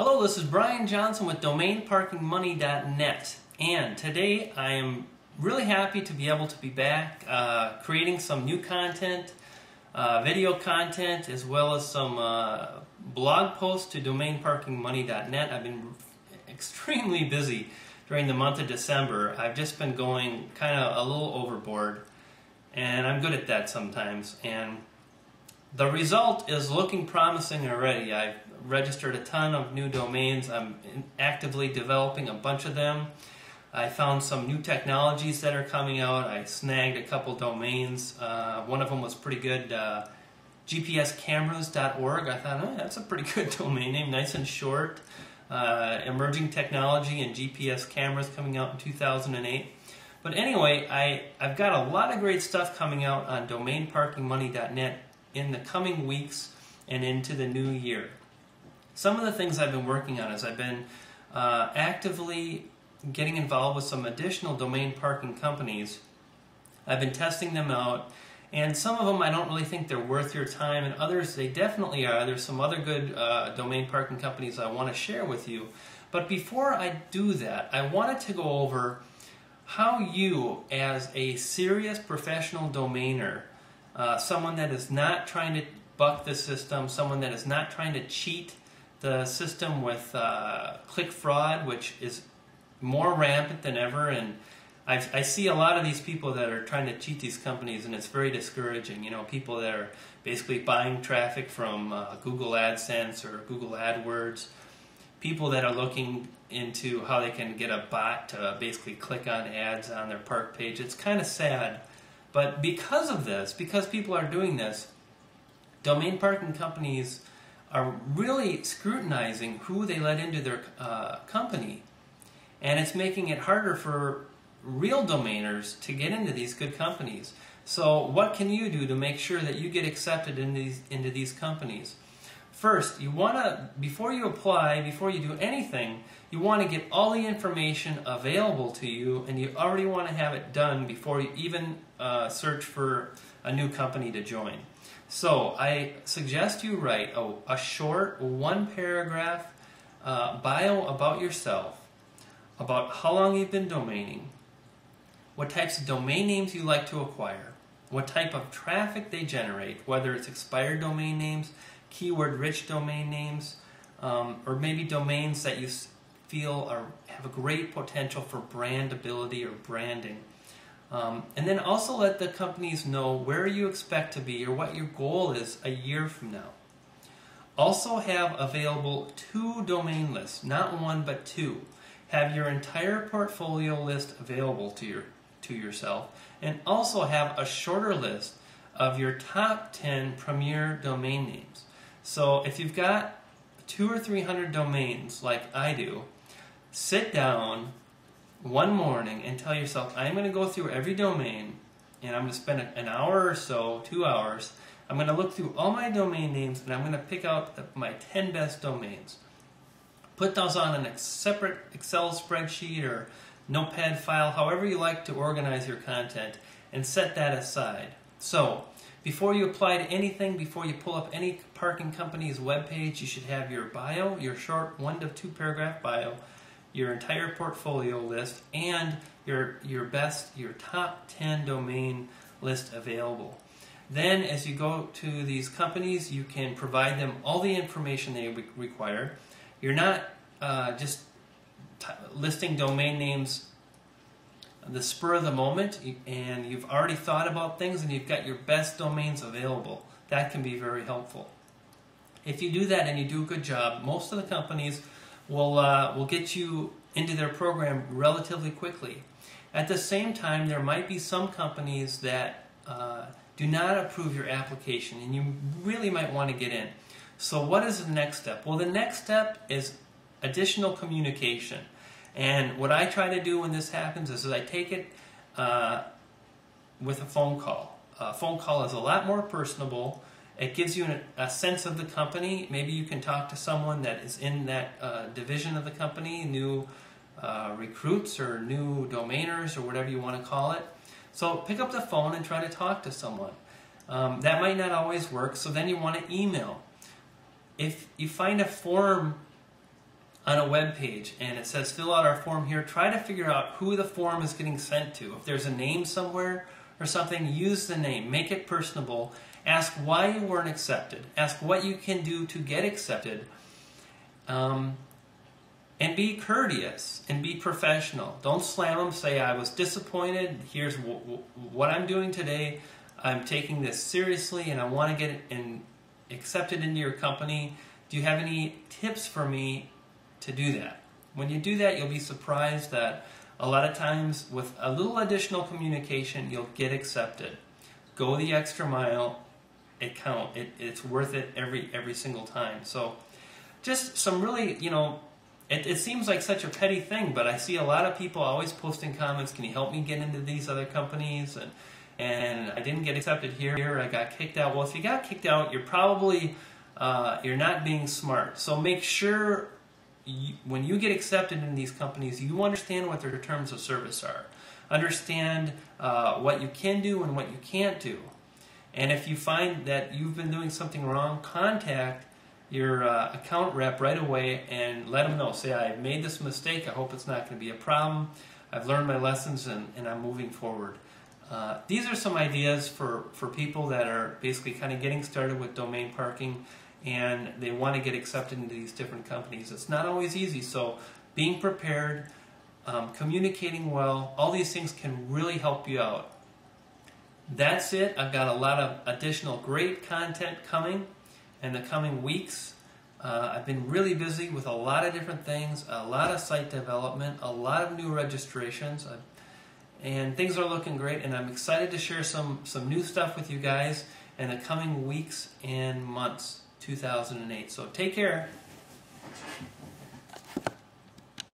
Hello, this is Brian Johnson with DomainParkingMoney.net, and today I am really happy to be able to be back creating some new content, video content, as well as some blog posts to DomainParkingMoney.net. I've been extremely busy during the month of December. I've just been going kind of a little overboard, and I'm good at that sometimes. And the result is looking promising already. I've registered a ton of new domains. I'm actively developing a bunch of them. I found some new technologies that are coming out. I snagged a couple domains. One of them was pretty good, gpscameras.org. I thought, oh, that's a pretty good domain name, nice and short. Emerging technology and GPS cameras coming out in 2008. But anyway, I've got a lot of great stuff coming out on DomainParkingMoney.net in the coming weeks and into the new year. Some of the things I've been working on is I've been actively getting involved with some additional domain parking companies. I've been testing them out, and some of them I don't really think they're worth your time, and others they definitely are. There's some other good domain parking companies I want to share with you. But before I do that, I wanted to go over how you, as a serious professional domainer, someone that is not trying to buck the system, someone that is not trying to cheat the system with click fraud, which is more rampant than ever, and I see a lot of these people that are trying to cheat these companies, and it's very discouraging. You know, people that are basically buying traffic from Google AdSense or Google AdWords, people that are looking into how they can get a bot to basically click on ads on their park page. It's kind of sad. But because of this, because people are doing this, domain parking companies are really scrutinizing who they let into their company. And it's making it harder for real domainers to get into these good companies. So what can you do to make sure that you get accepted into these companies? First, you want to, before you apply, before you do anything, you want to get all the information available to you, and you already want to have it done before you even search for a new company to join. So I suggest you write a short one-paragraph bio about yourself, about how long you've been domaining, what types of domain names you like to acquire, what type of traffic they generate, whether it's expired domain names, keyword-rich domain names, or maybe domains that you feel have a great potential for brandability or branding. And then also let the companies know where you expect to be or what your goal is a year from now. Also have available 2 domain lists, not 1 but 2. Have your entire portfolio list available to yourself, and also have a shorter list of your top 10 premier domain names. So if you've got 200 or 300 domains like I do, sit down one morning and tell yourself, I'm going to go through every domain, and I'm going to spend an hour or so, 2 hours. I'm going to look through all my domain names, and I'm going to pick out my 10 best domains. Put those on a separate Excel spreadsheet or Notepad file, however you like to organize your content, and set that aside. So before you apply to anything, before you pull up any parking company's webpage, you should have your bio, your short 1 to 2 paragraph bio, your entire portfolio list, and your top 10 domain list available. Then as you go to these companies, you can provide them all the information they require. You're not just listing domain names the spur of the moment, and you've already thought about things and you've got your best domains available. That can be very helpful. If you do that and you do a good job, most of the companies will get you into their program relatively quickly. At the same time, there might be some companies that do not approve your application, and you really might want to get in. So what is the next step? Well, the next step is additional communication. And what I try to do when this happens is I take it with a phone call. A phone call is a lot more personable. It gives you a sense of the company. Maybe you can talk to someone that is in that division of the company, new recruits or new domainers or whatever you want to call it. So pick up the phone and try to talk to someone. That might not always work, so then you want to email. If you find a form on a web page and it says fill out our form here, try to figure out who the form is getting sent to. If there's a name somewhere or something, use the name, make it personable. Ask why you weren't accepted. Ask what you can do to get accepted. And be courteous and be professional. Don't slam them. Say, I was disappointed. Here's what I'm doing today. I'm taking this seriously and I want to get accepted into your company. Do you have any tips for me to do that? When you do that, you'll be surprised that a lot of times with a little additional communication, you'll get accepted. Go the extra mile. It's worth it every single time. So just some really, it seems like such a petty thing, but I see a lot of people always posting comments, can you help me get into these other companies? And I didn't get accepted here, I got kicked out. Well, if you got kicked out, you're probably, you're not being smart. So make sure when you get accepted in these companies, you understand what their terms of service are. Understand what you can do and what you can't do. And if you find that you've been doing something wrong, contact your account rep right away and let them know. Say, I made this mistake, I hope it's not going to be a problem. I've learned my lessons and I'm moving forward. These are some ideas for people that are basically kind of getting started with domain parking and they want to get accepted into these different companies. It's not always easy, so being prepared, communicating well, all these things can really help you out. That's it. I've got a lot of additional great content coming in the coming weeks. I've been really busy with a lot of different things, a lot of site development, a lot of new registrations, and things are looking great, and I'm excited to share some new stuff with you guys in the coming weeks and months, 2008. So take care.